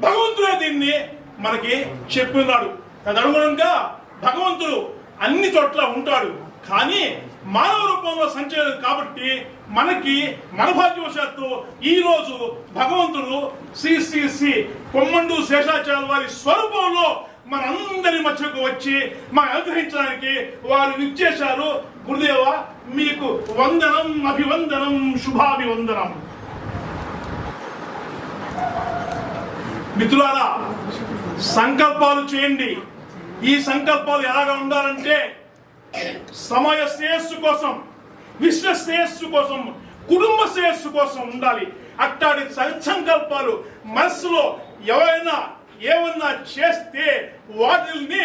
భగవంతుడే దీన్ని మనకి చెప్పినాడు. తదనుగుణంగా భగవంతుడు అన్ని చోట్ల ఉంటాడు, కానీ మానవ రూపంలో సంచలేదు. కాబట్టి మనకి మన భాగ్యవశాత్తు ఈ రోజు భగవంతుడు శ్రీ శ్రీ శ్రీ కొమ్మండు శేషాచార్య వారి స్వరూపంలో మనందరి మధ్యకు వచ్చి మనం అనుగ్రహించడానికి వారు విచ్చేశారు. గురుదేవ, మీకు వందనం, అభివందనం, శుభాభివందనం. మిత్రులారా, సంకల్పాలు చేయండి. ఈ సంకల్పాలు ఎలాగా ఉండాలంటే సమాజ శ్రేయస్సు కోసం, విశ్వ శ్రేయస్సు కోసం, కుటుంబ శ్రేయస్సు కోసం ఉండాలి. అట్లాంటి సంకల్పాలు మనస్సులో ఎవరైనా ఏమన్నా చేస్తే వాటిని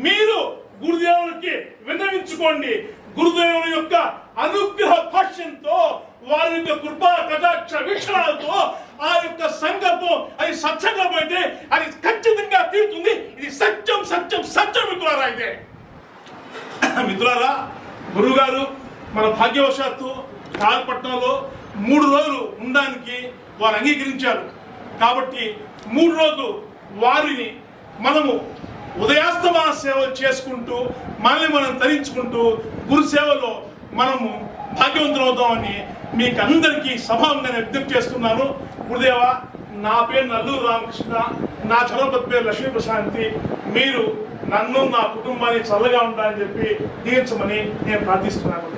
మీరు గురుదేవునికి విన్నవించుకోండి. గురుదేవుని యొక్క అనుగ్రహ భాష్యంతో, వారి యొక్క కృపా కటాక్ష వీక్షణాలతో ఆ యొక్క సంకల్పం అది సత్సంకల్పం అయితే అది ఖచ్చితంగా తీరుతుంది. ఇది సత్యం, సత్యం, సత్యం. మిత్రులారా, ఇదే మిత్రులారా, గురువు గారు మన భాగ్యవశాత్తు కాల్పట్నంలో 3 రోజులు ఉండడానికి వారు అంగీకరించారు. కాబట్టి 3 రోజులు వారిని మనము ఉదయాస్తమాన సేవలు చేసుకుంటూ మనల్ని మనం తరించుకుంటూ గురు సేవలో మనము భాగ్యవంతులవుతామని మీకు అందరికీ సభాంగా విజ్ఞప్తి చేస్తున్నాను. గురుదేవ, నా పేరు నల్లూరు రామకృష్ణ, నా చదవపతి పేరు లక్ష్మీ ప్రశాంతి. మీరు నన్ను, నా కుటుంబాన్ని చల్లగా ఉంటారని చెప్పి దీవించమని నేను ప్రార్థిస్తున్నాను.